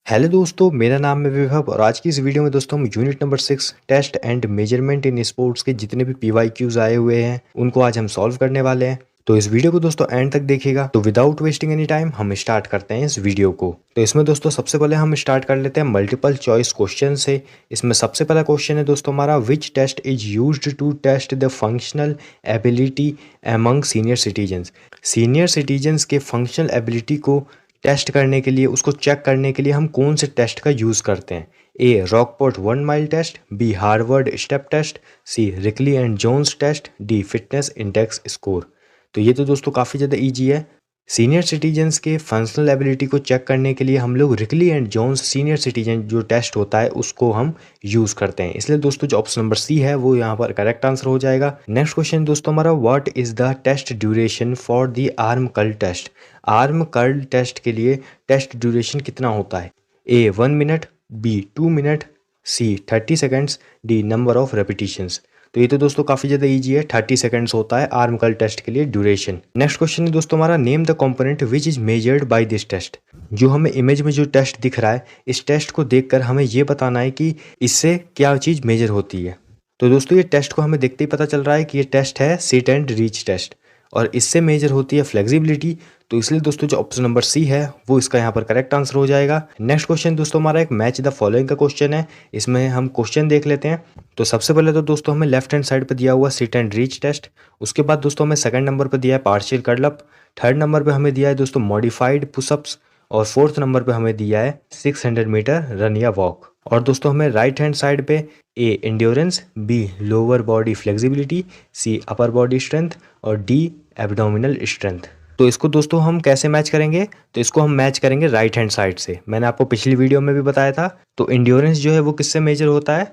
Hello दोस्तों, मेरा नाम है विभव और आज की इस वीडियो में दोस्तों हम unit number 6 test and measurement in sports के जितने भी पीवाईक्यूज आए हुए हैं उनको आज हम सॉल्व करने वाले हैं। तो इस वीडियो को दोस्तों एंड तक देखिएगा। तो विदाउट वेस्टिंग एनी टाइम हम स्टार्ट करते हैं इस वीडियो को। तो इसमें दोस्तों सबसे पहले हम स्टार्ट कर लेते हैं मल्टीपल चॉइस क्वेश्चन से। इसमें सबसे पहला क्वेश्चन है दोस्तों हमारा, which test is used to test the functional ability among senior citizens. Senior citizens के फंक्शनल एबिलिटी को टेस्ट करने के लिए, उसको चेक करने के लिए हम कौन से टेस्ट का यूज़ करते हैं। A Rockport 1 mile test, B Harvard step test, C Rikli and Jones test, D fitness index score. तो ये तो दोस्तों काफ़ी ज़्यादा ईजी है। सीनियर सिटीजन्स के फंक्शनल एबिलिटी को चेक करने के लिए हम लोग Rikli and Jones senior citizen जो टेस्ट होता है उसको हम यूज़ करते हैं। इसलिए दोस्तों जो ऑप्शन नंबर सी है वो यहाँ पर करेक्ट आंसर हो जाएगा। नेक्स्ट क्वेश्चन दोस्तों हमारा, what is the test duration for the arm curl test. Arm curl test के लिए टेस्ट ड्यूरेशन कितना होता है। A 1 minute, B 2 minute, C 30 seconds, D number of repetitions. तो ये तो दोस्तों काफ़ी ज़्यादा इजी है, 30 सेकंड्स होता है आर्म कर्ल टेस्ट के लिए ड्यूरेशन। नेक्स्ट क्वेश्चन है दोस्तों हमारा, name the component which is measured by this test. जो हमें इमेज में जो टेस्ट दिख रहा है, इस टेस्ट को देखकर हमें ये बताना है कि इससे क्या चीज़ मेजर होती है। तो दोस्तों ये टेस्ट को हमें देखते ही पता चल रहा है कि ये टेस्ट है सिट एंड रीच टेस्ट और इससे मेजर होती है फ्लेक्सिबिलिटी। तो इसलिए दोस्तों जो ऑप्शन नंबर सी है वो इसका यहाँ पर करेक्ट आंसर हो जाएगा। नेक्स्ट क्वेश्चन दोस्तों हमारा एक मैच द फॉलोइंग का क्वेश्चन है। इसमें हम क्वेश्चन देख लेते हैं। तो सबसे पहले तो दोस्तों हमें लेफ्ट हैंड साइड पे दिया हुआ सिट एंड रीच टेस्ट। उसके बाद दोस्तों हमें सेकंड नंबर पे दिया है partial curl up. Third number पे हमें दिया है दोस्तों मॉडिफाइड पुशअप्स और फोर्थ नंबर पे हमें दिया है 600 मीटर रन या वॉक। और दोस्तों हमें राइट हैंड साइड पे A endurance, B lower body flexibility, C upper body strength और डी एब्डोमिनल स्ट्रेंथ। तो इसको दोस्तों हम कैसे मैच करेंगे, तो इसको हम मैच करेंगे राइट हैंड साइड से। मैंने आपको पिछली वीडियो में भी बताया था। तो एंड्योरेंस जो है वो किससे मेजर होता है,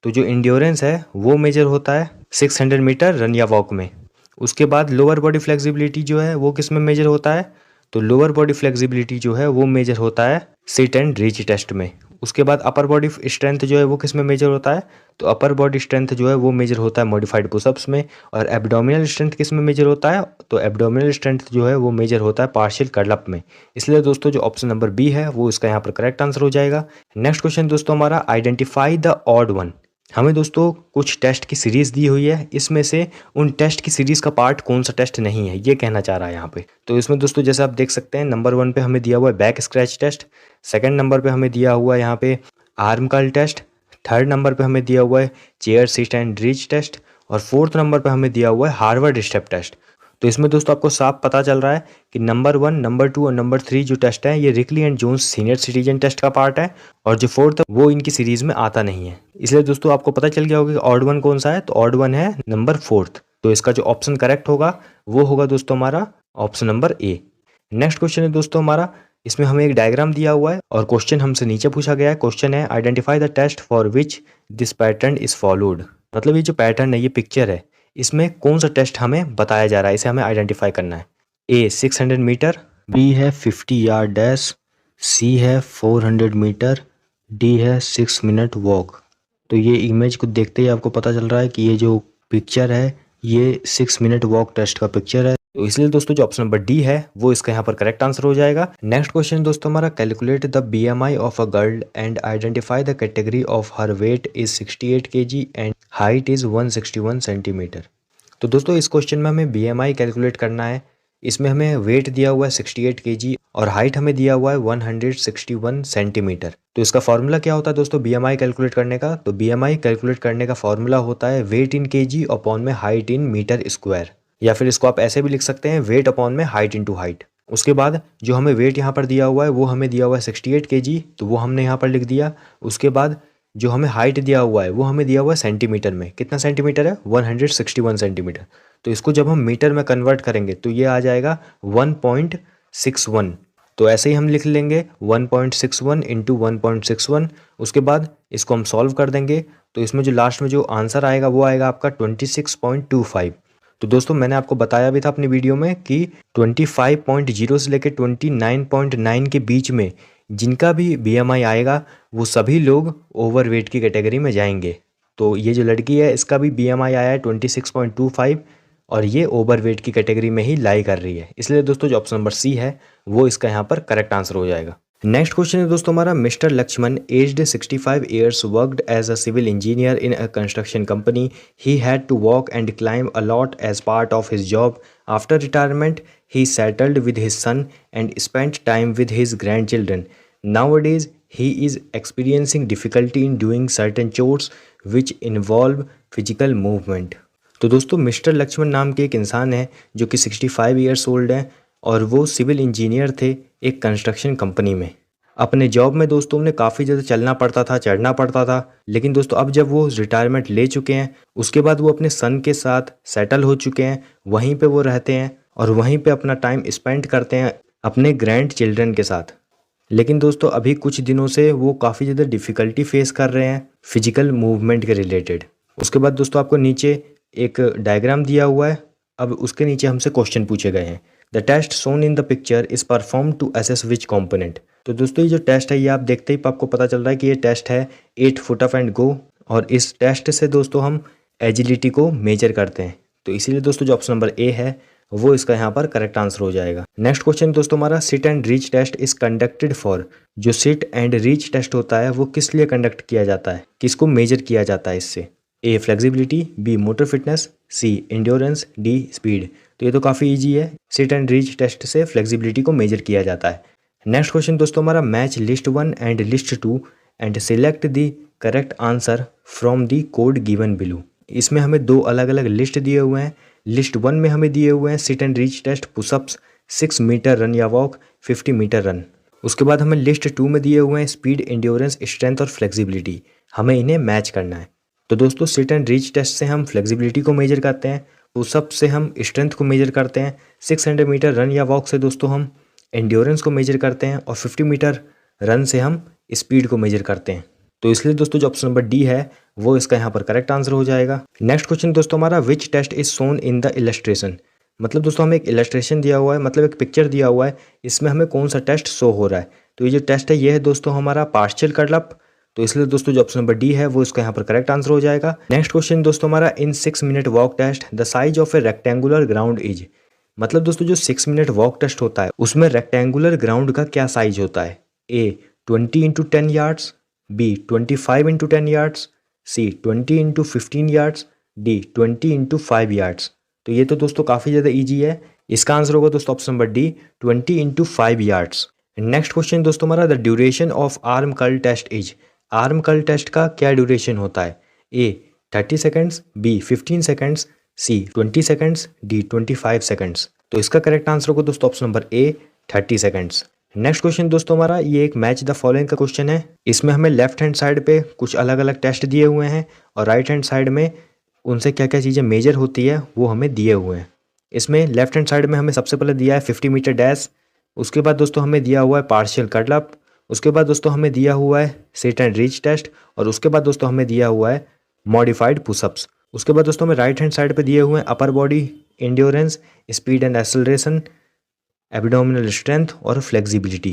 तो जो एंड्योरेंस है वो मेजर होता है 600 मीटर रन या वॉक में। उसके बाद लोअर बॉडी फ्लेक्सिबिलिटी जो है वो किस में मेजर होता है, तो लोअर बॉडी फ्लेक्सिबिलिटी जो है वो मेजर होता है सिट एंड रीच टेस्ट में। उसके बाद अपर बॉडी स्ट्रेंथ जो है वो किस में मेजर होता है, तो अपर बॉडी स्ट्रेंथ जो है वो मेजर होता है मॉडिफाइड पुशअप्स में। और एब्डोमिनल स्ट्रेंथ किस में मेजर होता है, तो एब्डोमिनल स्ट्रेंथ जो है वो मेजर होता है पार्शियल कर्ल अप में। इसलिए दोस्तों जो ऑप्शन नंबर बी है वो इसका यहाँ पर करेक्ट आंसर हो जाएगा। नेक्स्ट क्वेश्चन दोस्तों हमारा, आइडेंटिफाई द ऑड वन। हमें दोस्तों कुछ टेस्ट की सीरीज दी हुई है, इसमें से उन टेस्ट की सीरीज का पार्ट कौन सा टेस्ट नहीं है ये कहना चाह रहा है यहाँ पे। तो इसमें दोस्तों जैसे आप देख सकते हैं, नंबर 1 पे हमें दिया हुआ है back scratch test. Second number पे हमें दिया हुआ है यहाँ पे arm curl test. Third number पे हमें दिया हुआ है chair sit and reach test और फोर्थ नंबर पे हमें दिया हुआ है हार्वर्ड स्टेप टेस्ट। तो इसमें दोस्तों आपको साफ पता चल रहा है कि नंबर 1, नंबर 2 और नंबर 3 जो टेस्ट है ये Rikli and Jones senior citizen test का पार्ट है और जो फोर्थ वो इनकी सीरीज में आता नहीं है। इसलिए दोस्तों आपको पता चल गया होगा कि ऑड वन कौन सा है, तो ऑड वन है नंबर 4। तो इसका जो ऑप्शन करेक्ट होगा वो होगा दोस्तों हमारा ऑप्शन नंबर ए। नेक्स्ट क्वेश्चन है दोस्तों हमारा, इसमें हमें एक डायग्राम दिया हुआ है और क्वेश्चन हमसे नीचे पूछा गया है। क्वेश्चन है, identify the test for which this pattern is followed. मतलब ये जो पैटर्न है, ये पिक्चर है, इसमें कौन सा टेस्ट हमें बताया जा रहा है, इसे हमें आइडेंटिफाई करना है। ए 600 मीटर, बी है 50 यार्ड डैश, सी है 400 मीटर, डी है 6 मिनट वॉक। तो ये इमेज को देखते ही आपको पता चल रहा है कि ये जो पिक्चर है ये 6 मिनट वॉक टेस्ट का पिक्चर है। तो इसलिए दोस्तों जो ऑप्शन नंबर डी है वो इसका यहाँ पर करेक्ट आंसर हो जाएगा। नेक्स्ट क्वेश्चन दोस्तों हमारा, calculate the BMI of a girl and identify the category of her weight is 68 kg and height is 161 centimetre. तो दोस्तों इस क्वेश्चन में हमें BMI कैलकुलेट करना है। इसमें हमें वेट दिया हुआ है 68 kg और हाइट हमें दिया हुआ है 161 सेंटीमीटर। तो इसका फॉर्मूला क्या होता है दोस्तों BMI कैलकुलेट करने का, तो BMI कैलकुलेट करने का फॉर्मूला होता है वेट इन kg अपॉन में हाइट इन मीटर स्क्वायर, या फिर इसको आप ऐसे भी लिख सकते हैं वेट अपॉन में हाइट इंटू हाइट। उसके बाद जो हमें वेट यहाँ पर दिया हुआ है वो हमें दिया हुआ है 68 kg, तो वो हमने यहाँ पर लिख दिया। उसके बाद जो हमें हाइट दिया हुआ है वो हमें दिया हुआ है सेंटीमीटर में, कितना सेंटीमीटर है 161 सेंटीमीटर। तो इसको जब हम मीटर में कन्वर्ट करेंगे तो ये आ जाएगा 1.61। तो ऐसे ही हम लिख लेंगे 1.61 इंटू 1.61। उसके बाद इसको हम सॉल्व कर देंगे तो इसमें जो लास्ट में जो आंसर आएगा वो आएगा आपका 26.25। तो दोस्तों मैंने आपको बताया भी था अपनी वीडियो में कि 25.0 से लेकर 29.9 के बीच में जिनका भी BMI आएगा वो सभी लोग ओवरवेट की कैटेगरी में जाएंगे। तो ये जो लड़की है इसका भी BMI आया है 26.25 और ये ओवरवेट की कैटेगरी में ही लाई कर रही है। इसलिए दोस्तों जो ऑप्शन नंबर सी है वो इसका यहाँ पर करेक्ट आंसर हो जाएगा। नेक्स्ट क्वेश्चन है दोस्तों हमारा, mister Lakshman aged 65 years worked as a civil engineer in a construction company. He had to walk and climb a lot as part of his job. After retirement he settled with his son and spent time with his grandchildren. Nowadays, he is experiencing difficulty in doing certain chores which involve physical movement. तो दोस्तों mister Lakshman नाम के एक इंसान है जो कि 65 years old हैं और वो सिविल इंजीनियर थे एक कंस्ट्रक्शन कंपनी में. अपने जॉब में दोस्तों उन्हें काफ़ी ज़्यादा चलना पड़ता था, चढ़ना पड़ता था, लेकिन दोस्तों अब जब वो रिटायरमेंट ले चुके हैं उसके बाद वो अपने सन के साथ सेटल हो चुके हैं, वहीं पे वो रहते हैं और वहीं पे अपना टाइम स्पेंड करते हैं अपने ग्रैंड चिल्ड्रन के साथ. लेकिन दोस्तों अभी कुछ दिनों से वो काफ़ी ज़्यादा डिफ़िकल्टी फेस कर रहे हैं फिजिकल मूवमेंट के रिलेटेड. उसके बाद दोस्तों आपको नीचे एक डायग्राम दिया हुआ है. अब उसके नीचे हमसे क्वेश्चन पूछे गए हैं. The test shown in the picture is perform to assess which component. तो दोस्तों ये जो टेस्ट है ये आप देखते ही आपको पता चल रहा है कि ये टेस्ट है 8 फुट अप एंड गो, और इस टेस्ट से दोस्तों हम एजिलिटी को मेजर करते हैं. तो इसीलिए दोस्तों जो ऑप्शन नंबर ए है वो इसका यहाँ पर करेक्ट आंसर हो जाएगा. नेक्स्ट क्वेश्चन दोस्तों हमारा, sit and reach test is conducted for. जो सिट एंड रीच टेस्ट होता है वो किस लिए कंडक्ट किया जाता है, किसको मेजर किया जाता है इससे? ए फ्लेक्सिबिलिटी, बी मोटर फिटनेस, सी इंड्योरेंस, डी स्पीड. तो ये तो काफ़ी ईजी है. सिट एंड रीच टेस्ट से फ्लेक्सिबिलिटी को मेजर किया जाता है. नेक्स्ट क्वेश्चन दोस्तों हमारा, match list 1 and list 2 and select the correct answer from the code given below. इसमें हमें दो अलग अलग लिस्ट दिए हुए हैं. लिस्ट 1 में हमें दिए हुए हैं sit and reach test, pushups, 6 metre run या वॉक, 50 मीटर रन. उसके बाद हमें लिस्ट 2 में दिए हुए हैं स्पीड, इंड्योरेंस, स्ट्रेंथ और फ्लेक्सिबिलिटी. हमें इन्हें मैच करना है. तो दोस्तों सिट एंड रीच टेस्ट से हम फ्लेक्सिबिलिटी को मेजर करते हैं, पुशअप से हम स्ट्रेंथ को मेजर करते हैं, 600 मीटर रन या वॉक से दोस्तों हम एंड्योरेंस को मेजर करते हैं, और 50 मीटर रन से हम स्पीड को मेजर करते हैं. तो इसलिए दोस्तों जो ऑप्शन नंबर डी है वो इसका यहाँ पर करेक्ट आंसर हो जाएगा. नेक्स्ट क्वेश्चन दोस्तों हमारा, which test is shown in the illustration. मतलब दोस्तों हमें एक इलस्ट्रेशन दिया हुआ है, मतलब एक पिक्चर दिया हुआ है, इसमें हमें कौन सा टेस्ट शो हो रहा है. तो ये जो टेस्ट है ये है दोस्तों हमारा पार्शियल कर्ल. तो इसलिए दोस्तों जो ऑप्शन नंबर डी है वो इसका यहाँ पर करेक्ट आंसर हो जाएगा. नेक्स्ट क्वेश्चन दोस्तों हमारा, in 6 minute walk test the size of a rectangular ground is. मतलब दोस्तों जो 6 मिनट वॉक टेस्ट होता है उसमें रेक्टेंगुलर ग्राउंड का क्या साइज होता है? A 20 into 10 yards, B 25 into 10 yards, C 20 into 15 yards, D 20 into 5 yards. तो ये तो दोस्तों काफ़ी ज़्यादा ईजी है. इसका आंसर होगा दोस्तों option number D 20 into 5 yards. Next question दोस्तों हमारा, the duration of arm curl test is. Arm curl test का क्या ड्यूरेशन होता है? A 30 seconds, B 15 seconds, C 20 seconds, D 25 seconds. तो इसका करेक्ट आंसर होगा दोस्तों option number A 30 seconds. Next question दोस्तों हमारा, ये एक मैच द फॉलोइंग का क्वेश्चन है. इसमें हमें लेफ्ट हैंड साइड पे कुछ अलग अलग टेस्ट दिए हुए हैं और राइट हैंड साइड में उनसे क्या क्या चीज़ें मेजर होती है वो हमें दिए हुए हैं. इसमें लेफ्ट हैंड साइड में हमें सबसे पहले दिया है 50 मीटर डैश. उसके बाद दोस्तों हमें दिया हुआ है पार्शियल कर्ल अप. उसके बाद दोस्तों हमें दिया हुआ है सिट एंड रीच टेस्ट, और उसके बाद दोस्तों हमें दिया हुआ है मॉडिफाइड पुशअप्स. उसके बाद दोस्तों हमें राइट हैंड साइड पे दिए हुए हैं upper body endurance, speed and acceleration, abdominal strength और फ्लेक्सिबिलिटी.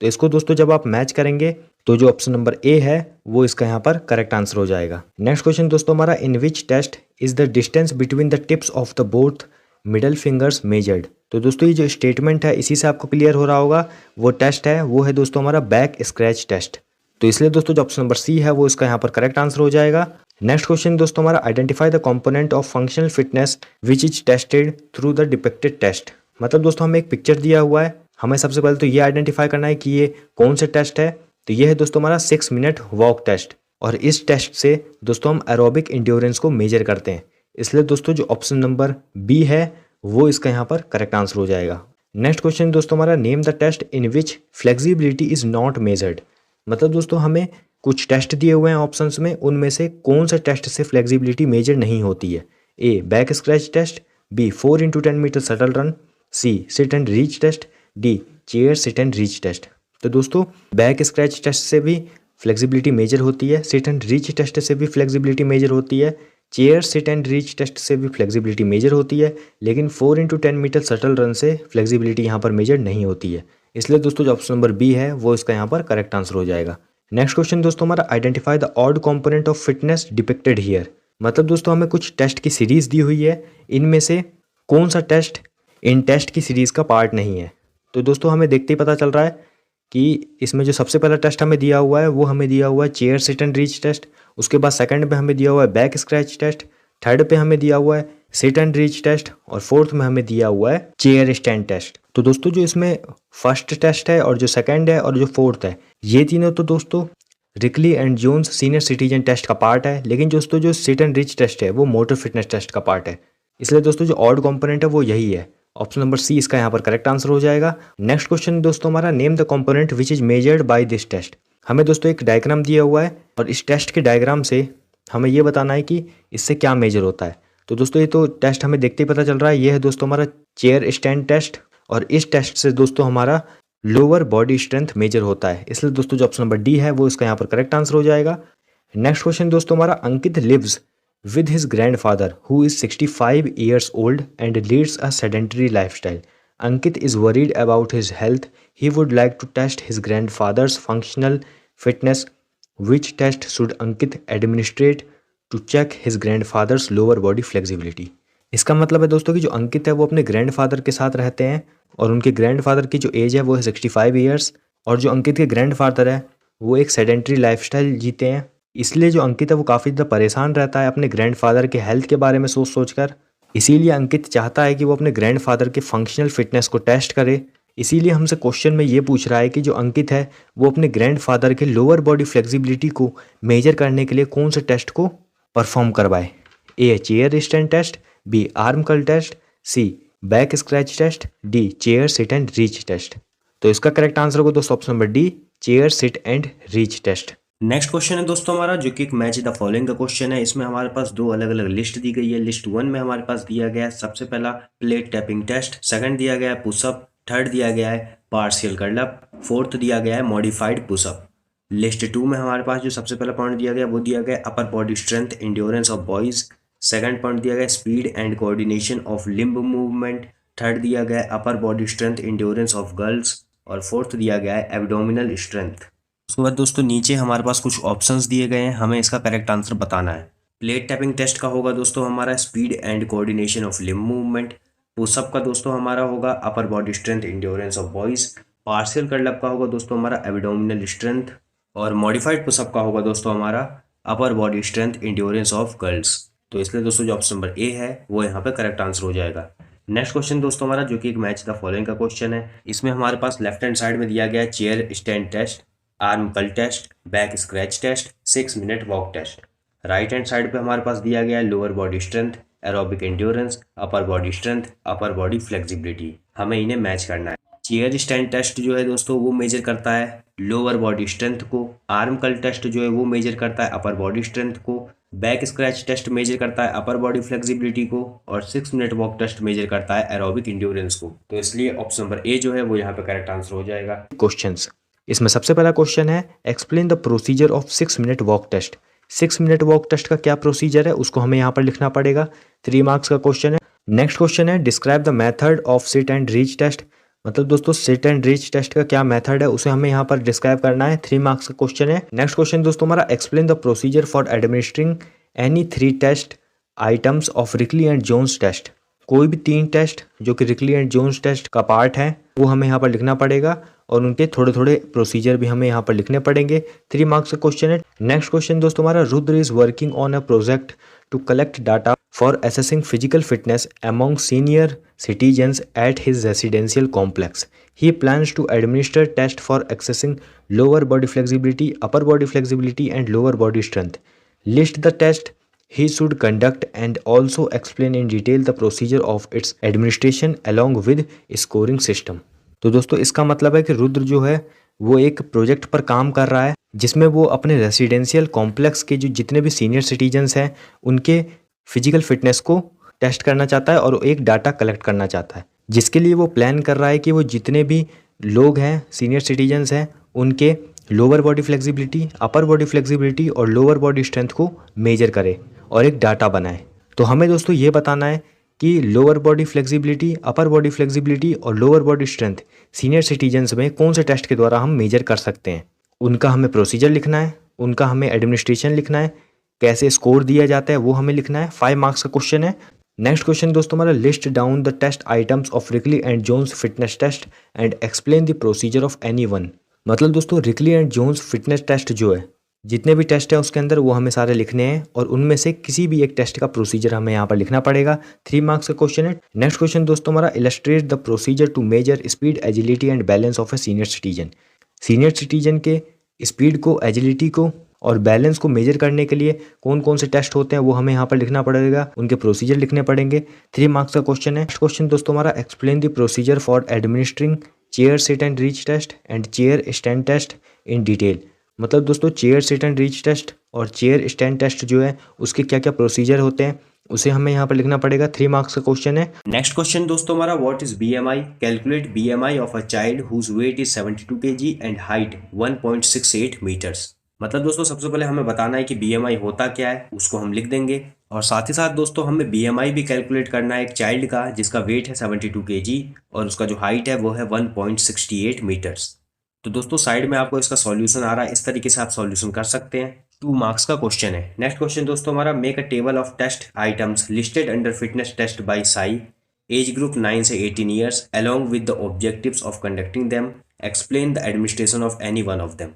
तो इसको दोस्तों जब आप मैच करेंगे तो जो ऑप्शन नंबर ए है वो इसका यहाँ पर करेक्ट आंसर हो जाएगा. नेक्स्ट क्वेश्चन दोस्तों हमारा, in which test is the distance between the tips of the both middle fingers measured. तो दोस्तों ये जो स्टेटमेंट है इसी से आपको क्लियर हो रहा होगा. वो टेस्ट है वो है दोस्तों हमारा बैक स्क्रैच टेस्ट. तो इसलिए दोस्तों जो ऑप्शन नंबर सी है वो इसका यहाँ पर करेक्ट आंसर हो जाएगा. नेक्स्ट क्वेश्चन दोस्तों हमारा, identify the component of functional fitness which is tested through the depicted test. मतलब दोस्तों हमें एक पिक्चर दिया हुआ है, हमें सबसे पहले तो ये आइडेंटिफाई करना है कि ये कौन से टेस्ट है. तो ये है दोस्तों हमारा 6 मिनट वॉक टेस्ट, और इस टेस्ट से दोस्तों हम एरोबिक इंड्योरेंस को मेजर करते हैं. इसलिए दोस्तों जो ऑप्शन नंबर बी है वो इसका यहाँ पर करेक्ट आंसर हो जाएगा. नेक्स्ट क्वेश्चन दोस्तों हमारा, name the test in which flexibility is not measured. मतलब दोस्तों हमें कुछ टेस्ट दिए हुए हैं ऑप्शंस में, उनमें से कौन से टेस्ट से फ्लेक्सिबिलिटी मेजर नहीं होती है? A back scratch test, B 4 into 10 metre shuttle run, C sit and reach test, D chair sit and reach test. तो दोस्तों बैक स्क्रैच टेस्ट से भी फ्लेक्सिबिलिटी मेजर होती है, सिट एंड रीच टेस्ट से भी फ्लेक्सिबिलिटी मेजर होती है, chair sit and reach test से भी फ्लेक्सिबिलिटी मेजर होती है, लेकिन 4 इंटू 10 मीटर शटल रन से फ्लेक्सिबिलिटी यहाँ पर मेजर नहीं होती है. इसलिए दोस्तों जो ऑप्शन नंबर बी है वो इसका यहाँ पर करेक्ट आंसर हो जाएगा. नेक्स्ट क्वेश्चन दोस्तों हमारा, identify the odd component of fitness depicted here. मतलब दोस्तों हमें कुछ टेस्ट की सीरीज दी हुई है, इनमें से कौन सा टेस्ट इन टेस्ट की सीरीज का पार्ट नहीं है. तो दोस्तों हमें देखते ही पता चल रहा है कि इसमें जो सबसे पहला टेस्ट हमें दिया हुआ है वो हमें दिया हुआ है chair sit and reach test. उसके बाद सेकंड पे हमें दिया हुआ है बैक स्क्रैच टेस्ट। थर्ड पे हमें दिया हुआ है सिट एंड रीच टेस्ट और फोर्थ में हमें दिया हुआ है चेयर स्टैंड टेस्ट। तो दोस्तों जो इसमें फर्स्ट टेस्ट है और जो सेकंड है और जो फोर्थ है, ये तीनों तो दोस्तों Rikli and Jones senior citizen test का पार्ट है। लेकिन दोस्तों जो सिट एंड रीच टेस्ट है वो मोटर फिटनेस टेस्ट का पार्ट है। इसलिए दोस्तों जो ऑड कंपोनेंट है वो यही है। ऑप्शन नंबर सी इसका यहाँ पर करेक्ट आंसर हो जाएगा। नेक्स्ट क्वेश्चन दोस्तों हमारा, name the component which is measured by this test. हमें दोस्तों एक डायग्राम दिया हुआ है और इस टेस्ट के डायग्राम से हमें ये बताना है कि इससे क्या मेजर होता है। तो दोस्तों ये तो टेस्ट हमें देखते ही पता चल रहा है, ये है दोस्तों हमारा चेयर स्टैंड टेस्ट। और इस टेस्ट से दोस्तों हमारा लोअर बॉडी स्ट्रेंथ मेजर होता है। इसलिए दोस्तों जो ऑप्शन नंबर डी है वो इसका यहाँ पर करेक्ट आंसर हो जाएगा। नेक्स्ट क्वेश्चन दोस्तों हमारा, अंकित lives with his grandfather who is 65 years old and leads a sedentary lifestyle. Ankit is worried about his health. He would like to test his grandfather's functional fitness. Which test should Ankit administrate to check his grandfather's lower body flexibility? इसका मतलब है दोस्तों कि जो अंकित है वो अपने grandfather के साथ रहते हैं और उनके ग्रैंडफादर की जो एज है वो है 65 ईयर्स और जो अंकित के ग्रैंडफादर है वो एक सेडेंट्री लाइफस्टाइल जीते हैं। इसलिए जो अंकित है वो काफ़ी ज़्यादा परेशान रहता है अपने ग्रैंडफादर के हेल्थ के बारे में सोच सोच कर। इसीलिए अंकित चाहता है कि वो अपने ग्रैंडफादर के फंक्शनल फिटनेस को टेस्ट करे। इसीलिए हमसे क्वेश्चन में ये पूछ रहा है कि जो अंकित है वो अपने ग्रैंडफादर के लोअर बॉडी फ्लेक्सिबिलिटी को मेजर करने के लिए कौन से टेस्ट को परफॉर्म करवाए। A chair stand test, B arm curl test, C back scratch test, D chair sit and reach test. तो इसका करेक्ट आंसर होगा दोस्तों option number D, chair sit and reach test. Next question है दोस्तों हमारा, जो कि एक मैच द फॉलोइंग का क्वेश्चन है। इसमें हमारे पास दो अलग अलग लिस्ट दी गई है। लिस्ट 1 में हमारे पास दिया गया है सबसे पहला प्लेट टैपिंग टेस्ट, सेकंड दिया गया है पुशअप, थर्ड दिया गया है पार्शियल कर्ल अप, फोर्थ दिया गया है मॉडिफाइड पुशअप। लिस्ट 2 में हमारे पास जो सबसे पहला पॉइंट दिया गया वो दिया गया अपर body strength endurance of boys, second point दिया गया speed and coordination of limb movement, third दिया गया अपर body strength endurance of girls और फोर्थ दिया गया है एब्डोमिनल स्ट्रेंथ। उसके बाद दोस्तों नीचे हमारे पास कुछ ऑप्शंस दिए गए हैं, हमें इसका करेक्ट आंसर बताना है। प्लेट टैपिंग टेस्ट का होगा दोस्तों हमारा speed and coordination of limb movement, pushup का दोस्तों हमारा होगा upper body strength endurance of boys, partial curl up का होगा दोस्तों हमारा एब्डोमिनल स्ट्रेंथ और मॉडिफाइड पुशअप का होगा दोस्तों हमारा upper body strength endurance of girls. तो इसलिए दोस्तों जो ऑप्शन नंबर ए है वो यहाँ पे करेक्ट आंसर हो जाएगा। नेक्स्ट क्वेश्चन दोस्तों हमारा, जो कि एक मैच द फॉलोइंग का क्वेश्चन है। इसमें हमारे पास लेफ्ट हैंड साइड में दिया गया है chair stand test, arm curl test, back scratch test, 6 minute walk test. Right hand side पे हमारे पास दिया गया है lower body strength, aerobic endurance, upper body strength, upper body flexibility. हमें इन्हें मैच करना है। चेयर स्टैंड टेस्ट जो है दोस्तों वो मेजर करता है लोअर बॉडी स्ट्रेंथ को, आर्म कर्ल टेस्ट जो है वो मेजर करता है अपर बॉडी स्ट्रेंथ को, बैक स्क्रैच टेस्ट मेजर करता है अपर बॉडी फ्लेक्सिबिलिटी को और 6 मिनट वॉक टेस्ट मेजर करता है एरोबिक एंड्योरेंस को। तो इसलिए ऑप्शन नंबर ए जो है वो यहाँ पे करेक्ट आंसर हो जाएगा। क्वेश्चंस, इसमें सबसे पहला क्वेश्चन है explain the procedure of 6 minute walk test. 6 minute walk test का क्या प्रोसीजर है उसको हमें यहाँ पर लिखना पड़ेगा। 3 मार्क्स का क्वेश्चन है। नेक्स्ट क्वेश्चन है describe the method of sit and reach test. मतलब दोस्तों सिट एंड रीच टेस्ट का क्या मेथड है उसे हमें यहाँ पर डिस्क्राइब करना है। 3 मार्क्स का क्वेश्चन है। नेक्स्ट क्वेश्चन दोस्तों हमारा, explain the procedure for administering any 3 test items of Rikli and Jones test. कोई भी 3 टेस्ट जो कि रिकली एंड जोन्स टेस्ट का पार्ट है वो हमें यहाँ पर लिखना पड़ेगा और उनके थोड़े थोड़े प्रोसीजर भी हमें यहाँ पर लिखने पड़ेंगे। 3 मार्क्स का क्वेश्चन है। नेक्स्ट क्वेश्चन दोस्तों हमारा, Rudra is working on a project to collect data for assessing physical fitness among senior citizens at his residential complex. He plans to administer test for accessing lower body flexibility, upper body flexibility and lower body strength. List the test he should conduct and also explain in detail the procedure of its administration along with scoring system। तो दोस्तों इसका मतलब है कि रुद्र जो है वो एक प्रोजेक्ट पर काम कर रहा है जिसमें वो अपने रेसिडेंशियल कॉम्प्लेक्स के जो जितने भी सीनियर सिटीजन्स हैं उनके फिजिकल फिटनेस को टेस्ट करना चाहता है और एक डाटा कलेक्ट करना चाहता है, जिसके लिए वो प्लान कर रहा है कि वो जितने भी लोग हैं सीनियर सिटीजन्स हैं उनके lower body flexibility, upper body flexibility और लोअर बॉडी स्ट्रेंथ को मेजर करे और एक डाटा बनाए। तो हमें दोस्तों ये बताना है कि lower body flexibility, upper body flexibility और lower body strength senior citizens में कौन से टेस्ट के द्वारा हम मेजर कर सकते हैं। उनका हमें प्रोसीजर लिखना है, उनका हमें एडमिनिस्ट्रेशन लिखना है, कैसे स्कोर दिया जाता है वो हमें लिखना है। 5 मार्क्स का क्वेश्चन है। नेक्स्ट क्वेश्चन दोस्तों हमारा, list down the test items of Rikli and Jones fitness test and explain the procedure of any one. मतलब दोस्तों Rikli and Jones fitness test जो है, जितने भी टेस्ट है उसके अंदर वो हमें सारे लिखने हैं और उनमें से किसी भी एक टेस्ट का प्रोसीजर हमें यहाँ पर लिखना पड़ेगा। 3 मार्क्स का क्वेश्चन है। नेक्स्ट क्वेश्चन दोस्तों हमारा, illustrate the procedure to measure speed, agility and balance of a senior citizen. Senior citizen के स्पीड को, एजिलिटी को और बैलेंस को मेजर करने के लिए कौन कौन से टेस्ट होते हैं वो हमें यहाँ पर लिखना पड़ेगा, उनके प्रोसीजर लिखने पड़ेंगे। 3 मार्क्स का क्वेश्चन है। नेक्स्ट क्वेश्चन दोस्तों हमारा, explain the procedure for administering chair sit and reach test and chair stand test in detail. मतलब दोस्तों chair sit and reach test और चेयर स्टैंड टेस्ट जो है उसके क्या क्या प्रोसीजर होते हैं उसे हमें यहाँ पर लिखना पड़ेगा। 3 मार्क्स का क्वेश्चन है। नेक्स्ट क्वेश्चन दोस्तों हमारा, what is BMI? Calculate BMI of a child whose weight is 72 kg and height 1.68 metres. मतलब दोस्तों सबसे पहले हमें बताना है कि बीएमआई होता क्या है, उसको हम लिख देंगे। और साथ ही साथ दोस्तों हमें बीएमआई भी कैलकुलेट करना है एक चाइल्ड का जिसका वेट है 72 kg और उसका जो हाइट है वो है 1.68 मीटर्स। तो दोस्तों साइड में आपको इसका सॉल्यूशन आ रहा है, इस तरीके से आप सॉल्यूशन कर सकते हैं। 2 मार्क्स का क्वेश्चन है। नेक्स्ट क्वेश्चन दोस्तों हमारा, make a table of test items listed under fitness test by SAI, age group 9 से 18 years, along with the objectives of conducting them, explain the administration of any one of them.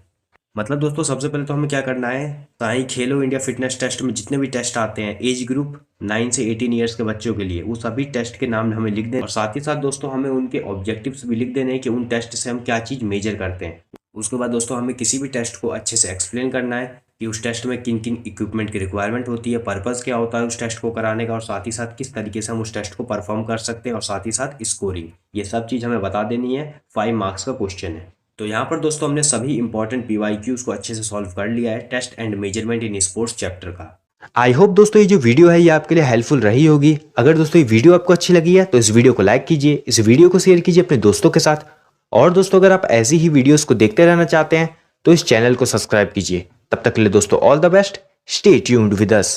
मतलब दोस्तों सबसे पहले तो हमें क्या करना है, साई खेलो इंडिया फिटनेस टेस्ट में जितने भी टेस्ट आते हैं एज ग्रुप 9 से 18 ईयर्स के बच्चों के लिए, वो सभी टेस्ट के नाम हमें लिख दें और साथ ही साथ दोस्तों हमें उनके ऑब्जेक्टिव्स भी लिख देने हैं कि उन टेस्ट से हम क्या चीज़ मेजर करते हैं। उसके बाद दोस्तों हमें किसी भी टेस्ट को अच्छे से एक्सप्लेन करना है कि उस टेस्ट में किन किन इक्विपमेंट की रिक्वायरमेंट होती है, पर्पस क्या होता है उस टेस्ट को कराने का और साथ ही साथ किस तरीके से हम उस टेस्ट को परफॉर्म कर सकते हैं और साथ ही साथ स्कोरिंग, ये सब चीज़ हमें बता देनी है। 5 मार्क्स का क्वेश्चन है। तो यहाँ पर दोस्तों हमने सभी इंपॉर्टेंट पीवाईक्यूज को अच्छे से सॉल्व कर लिया है test and measurement in sports chapter का। आई होप दोस्तों ये जो वीडियो है ये आपके लिए हेल्पफुल रही होगी। अगर दोस्तों ये वीडियो आपको अच्छी लगी है तो इस वीडियो को लाइक कीजिए, इस वीडियो को शेयर कीजिए अपने दोस्तों के साथ। और दोस्तों अगर आप ऐसी ही वीडियोस को देखते रहना चाहते हैं तो इस चैनल को सब्सक्राइब कीजिए। तब तक के लिए दोस्तों all the best, stay tuned with us.